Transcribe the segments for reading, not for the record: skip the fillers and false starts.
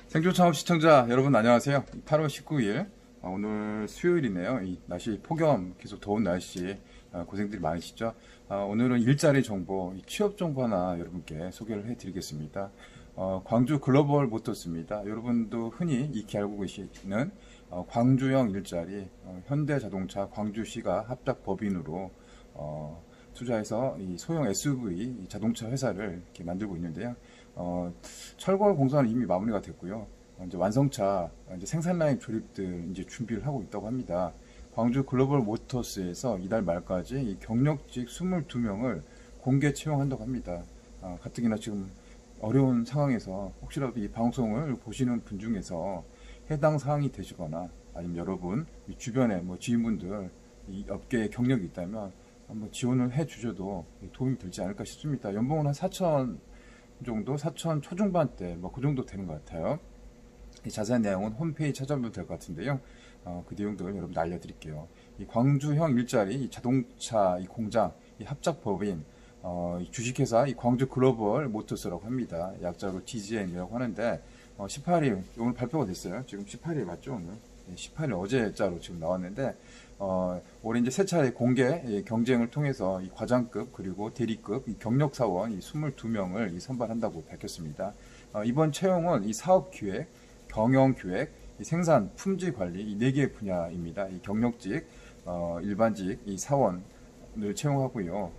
생존창업 시청자 여러분 안녕하세요. 8월 19일 오늘 수요일이네요. 이 날씨 폭염 계속 더운 날씨 고생들이 많으시죠. 오늘은 일자리 정보, 취업 정보 하나 여러분께 소개를 해드리겠습니다. 광주 글로벌 모터스입니다. 여러분도 흔히 익히 알고 계시는 광주형 일자리, 현대자동차 광주시가 합작 법인으로 투자해서 이 소형 SUV 자동차 회사를 이렇게 만들고 있는데요. 철거 공사는 이미 마무리가 됐고요. 이제 완성차 이제 생산 라인 조립들 이제 준비를 하고 있다고 합니다. 광주 글로벌 모터스에서 이달 말까지 이 경력직 22명을 공개 채용한다고 합니다. 가뜩이나 지금 어려운 상황에서 혹시라도 이 방송을 보시는 분 중에서 해당 사항이 되시거나 아니면 여러분 주변에 뭐 지인분들 이 업계에 경력이 있다면 한번 지원을 해 주셔도 도움이 되지 않을까 싶습니다. 연봉은 한 4천 정도, 4천 초중반대 뭐 그 정도 되는 것 같아요. 이 자세한 내용은 홈페이지 찾아보면 될 것 같은데요. 그 내용들 여러분 알려드릴게요. 이 광주형 일자리, 이 자동차 이 공장, 이 합작 법인, 이 주식회사 이 광주 글로벌 모터스라고 합니다. 약자로 TGN이라고 하는데 18일 오늘 발표가 됐어요. 지금 18일 맞죠 오늘? 18일 어제자로 지금 나왔는데 올해 이제 세 차례 공개 경쟁을 통해서 이 과장급 그리고 대리급 이 경력 사원 이 22명을 선발한다고 밝혔습니다. 이번 채용은 이 사업 기획, 경영 기획, 이 생산, 품질 관리 이 4개 분야입니다. 이 경력직, 일반직, 이 사원을 채용하고요.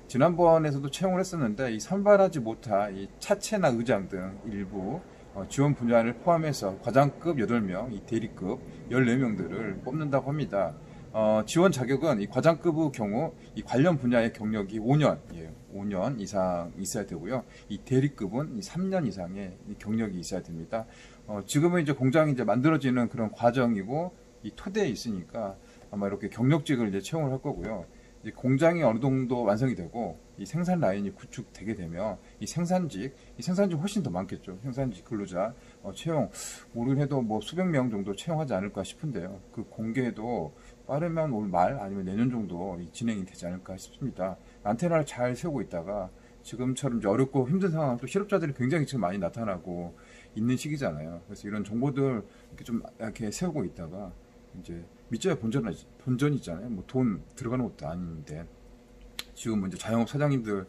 지난번에서도 채용을 했었는데 이 선발하지 못한 이 차체나 의장 등 일부 지원 분야를 포함해서 과장급 8명, 이 대리급 14명들을 뽑는다고 합니다. 지원 자격은 이 과장급의 경우 이 관련 분야의 경력이 5년 이상 있어야 되고요. 이 대리급은 3년 이상의 경력이 있어야 됩니다. 지금은 이제 공장이 이제 만들어지는 그런 과정이고 이 토대에 있으니까 아마 이렇게 경력직을 이제 채용을 할 거고요. 이제 공장이 어느 정도 완성이 되고 이 생산 라인이 구축되게 되면 이 생산직 훨씬 더 많겠죠. 생산직 근로자 채용 모르긴 해도 뭐 수백 명 정도 채용하지 않을까 싶은데요. 그 공개도 빠르면 올 말 아니면 내년 정도 진행이 되지 않을까 싶습니다. 안테나를 잘 세우고 있다가 지금처럼 이제 어렵고 힘든 상황, 또 실업자들이 굉장히 지금 많이 나타나고 있는 시기잖아요. 그래서 이런 정보들 이렇게 좀 이렇게 세우고 있다가 이제 밑져야 본전이 있잖아요. 뭐 돈 들어가는 것도 아닌데 지금 이제 자영업 사장님들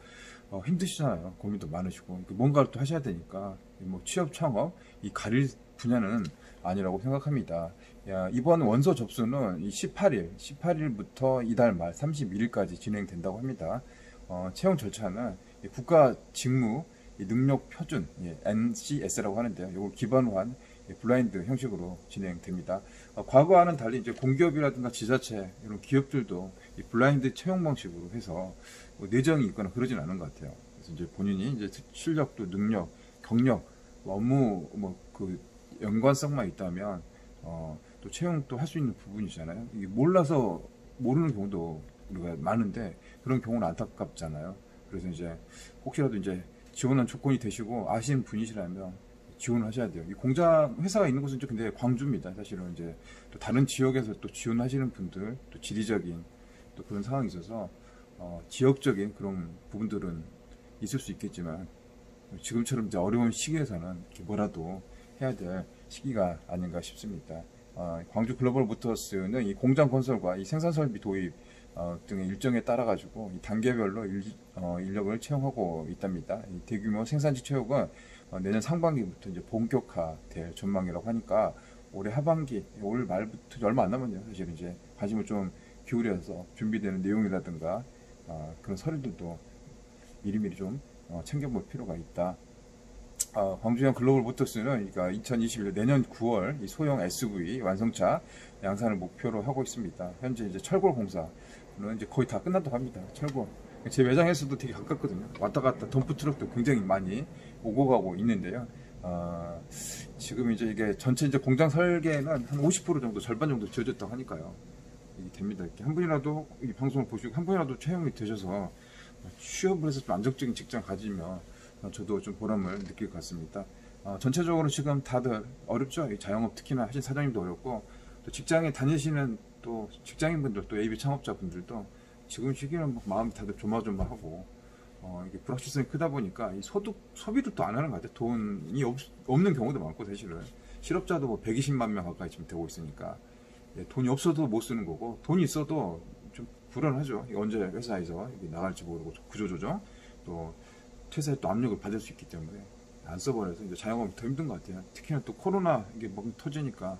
힘드시잖아요. 고민도 많으시고 뭔가를 또 하셔야 되니까 뭐 취업 창업 이 가릴 분야는 아니라고 생각합니다. 이번 원서 접수는 이 18일부터 이달 말 31일까지 진행된다고 합니다. 채용 절차는 국가 직무 능력 표준 NCS라고 하는데요. 이걸 기반으로 한 블라인드 형식으로 진행됩니다. 과거와는 달리 이제 공기업이라든가 지자체 이런 기업들도 이 블라인드 채용 방식으로 해서 뭐 내정이 있거나 그러진 않은 것 같아요. 그래서 이제 본인이 이제 실력도 능력, 경력, 업무 뭐 그 연관성만 있다면 또 채용 또 할 수 있는 부분이잖아요. 이게 몰라서 모르는 경우도 우리가 많은데 그런 경우는 안타깝잖아요. 그래서 이제 혹시라도 이제 지원한 조건이 되시고 아시는 분이시라면 지원을 하셔야 돼요. 이 공장 회사가 있는 곳은 근데 광주입니다. 사실은 이제 또 다른 지역에서 또 지원하시는 분들, 또 지리적인 또 그런 상황이 있어서 지역적인 그런 부분들은 있을 수 있겠지만 지금처럼 이제 어려운 시기에서는 뭐라도 해야 될 시기가 아닌가 싶습니다. 광주 글로벌 모터스는 이 공장 건설과 이 생산 설비 도입 등의 일정에 따라 가지고 이 단계별로 인력을 채용하고 있답니다. 이 대규모 생산직 채용은 내년 상반기부터 이제 본격화될 전망이라고 하니까 올해 하반기, 올 말부터 얼마 안 남았네요. 사실 이제 관심을 좀 기울여서 준비되는 내용이라든가 그런 서류들도 미리미리 좀 챙겨볼 필요가 있다. 광주형 글로벌 모터스는 그러니까 2021년 내년 9월 이 소형 SUV 완성차 양산을 목표로 하고 있습니다. 현재 이제 철골 공사는 이제 거의 다 끝났다고 합니다. 철골. 제 매장에서도 되게 가깝거든요. 왔다 갔다 덤프 트럭도 굉장히 많이 오고 가고 있는데요. 지금 이제 이게 전체 이제 공장 설계는 한 50% 정도, 절반 정도 지어졌다고 하니까요. 이게 됩니다. 이렇게 한 분이라도 이 방송을 보시고 한 분이라도 채용이 되셔서 취업을 해서 좀 안정적인 직장 가지면 저도 좀 보람을 느낄 것 같습니다. 전체적으로 지금 다들 어렵죠. 이 자영업 특히나 하신 사장님도 어렵고 또 직장에 다니시는 또 직장인분들 또 AB 창업자분들도 지금 시기는 막 마음이 다들 조마조마하고 이게 불확실성이 크다 보니까 이 소비를 또 안 하는 것 같아요. 돈이 없는 경우도 많고 사실은 실업자도 뭐 120만 명 가까이 지금 되고 있으니까 돈이 없어도 못 쓰는 거고 돈이 있어도 좀 불안하죠. 언제 회사에서 나갈지 모르고 구조조정 또 퇴사에 또 압력을 받을 수 있기 때문에 안 써버려서 이제 자영업이 더 힘든 것 같아요. 특히나 또 코로나 이게 막 터지니까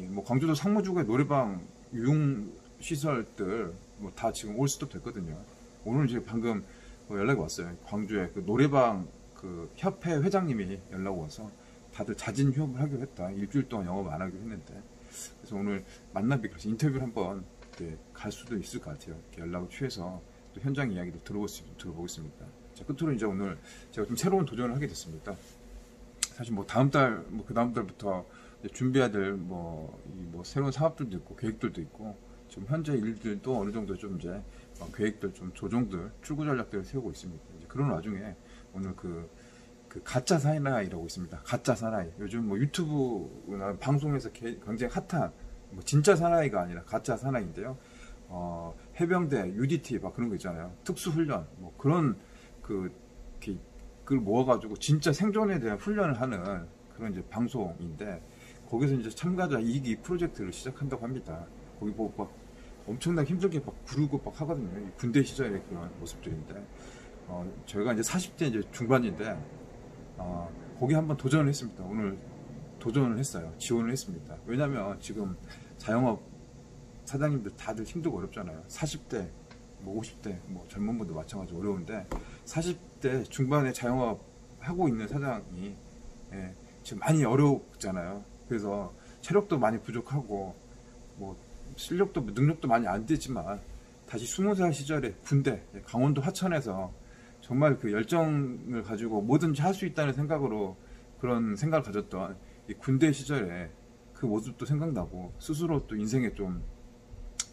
뭐 광주도 상무주구의 노래방 유흥 시설들 뭐 다 지금 올 수도 됐거든요. 오늘 이제 방금 연락이 왔어요. 광주에 그 노래방 그 협회 회장님이 연락 와서 다들 자진 휴업을 하기로 했다. 일주일 동안 영업 안 하기로 했는데 그래서 오늘 만나뵙기 위해서 인터뷰를 한번 갈 수도 있을 것 같아요. 이렇게 연락을 취해서 또 현장 이야기도 들어보겠습니다. 자, 끝으로 이제 오늘 제가 좀 새로운 도전을 하게 됐습니다. 사실 뭐 다음 달, 뭐 그 다음 달부터 준비해야 될 뭐 새로운 사업들도 있고 계획들도 있고 지금 현재 일들도 어느 정도 좀 이제 계획들 좀 조정들 출구 전략들을 세우고 있습니다. 이제 그런 와중에 오늘 그 가짜 사나이라고 있습니다. 가짜 사나이. 요즘 뭐 유튜브나 방송에서 굉장히 핫한 뭐 진짜 사나이가 아니라 가짜 사나이인데요. 해병대, UDT 막 그런 거 있잖아요. 특수훈련 뭐 그런 그걸 모아가지고 진짜 생존에 대한 훈련을 하는 그런 이제 방송인데 거기서 이제 참가자 2기 프로젝트를 시작한다고 합니다. 거기 뭐 막 엄청나게 힘들게 막 부르고 막 하거든요. 군대 시절의 그런 모습들인데 저희가 이제 40대 이제 중반인데 거기 한번 도전을 했습니다. 오늘 도전을 했어요. 지원을 했습니다. 왜냐면 지금 자영업 사장님들 다들 힘들고 어렵잖아요. 40대, 뭐 50대, 뭐 젊은 분도 마찬가지로 어려운데 40대 중반에 자영업 하고 있는 사장이 지금 많이 어렵잖아요. 그래서 체력도 많이 부족하고 뭐 실력도 능력도 많이 안 되지만 다시 20살 시절에 군대 강원도 하천에서 정말 그 열정을 가지고 뭐든지 할 수 있다는 생각으로 그런 생각을 가졌던 이 군대 시절에 그 모습도 생각나고 스스로 또 인생에 좀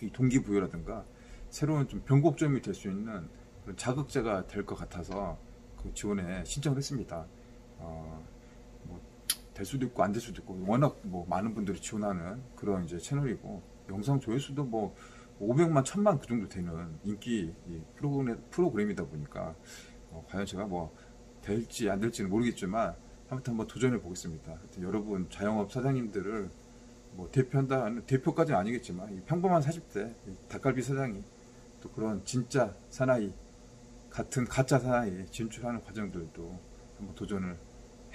이 동기부여라든가 새로운 좀 변곡점이 될 수 있는 그런 자극제가 될 것 같아서 그 지원에 신청을 했습니다. 뭐 될 수도 있고 안 될 수도 있고 워낙 뭐 많은 분들이 지원하는 그런 이제 채널이고 영상 조회수도 뭐 500만, 1000만 그 정도 되는 인기 프로그램이다 보니까 과연 제가 뭐 될지 안 될지는 모르겠지만 아무튼 한번 도전해 보겠습니다. 하여튼 여러분 자영업 사장님들을 뭐 대표까지는 아니겠지만 이 평범한 40대 닭갈비 사장이 또 그런 진짜 사나이 같은 가짜 사나이에 진출하는 과정들도 한번 도전을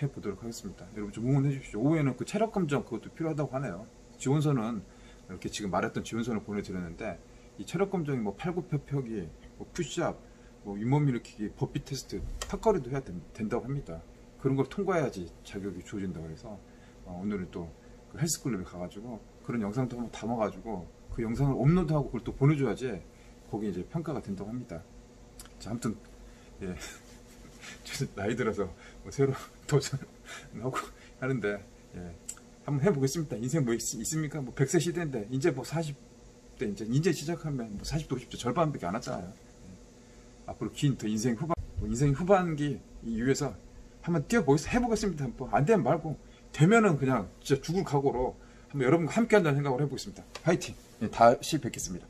해보도록 하겠습니다. 여러분 좀 응원해 주십시오. 오후에는 그 체력 검정 그것도 필요하다고 하네요. 지원서는 이렇게 지금 말했던 지원서를 보내드렸는데 이 체력 검정이 뭐 팔굽혀펴기, 뭐 푸시업, 뭐 윗몸 일으키기, 버피 테스트, 턱걸이도 해야 된다고 합니다. 그런 걸 통과해야지 자격이 주어진다고 해서 오늘은 또 그 헬스클럽에 가가지고 그런 영상도 한번 담아가지고 그 영상을 업로드하고 그걸 또 보내줘야지 거기 이제 평가가 된다고 합니다. 자, 아무튼 예, 나이 들어서 뭐 새로 도전하고 하는데 예, 한번 해보겠습니다. 인생 뭐 있습니까? 뭐 100세 시대인데 이제 뭐 40대 이제 시작하면 뭐 40대 50대 절반밖에 안 왔잖아요. 예. 앞으로 긴 더 인생 후반기 위해서 한번 해보겠습니다. 한번 안 되면 말고 되면은 그냥 진짜 죽을 각오로 한번 여러분과 함께 한다는 생각을 해보겠습니다. 화이팅! 예, 다시 뵙겠습니다.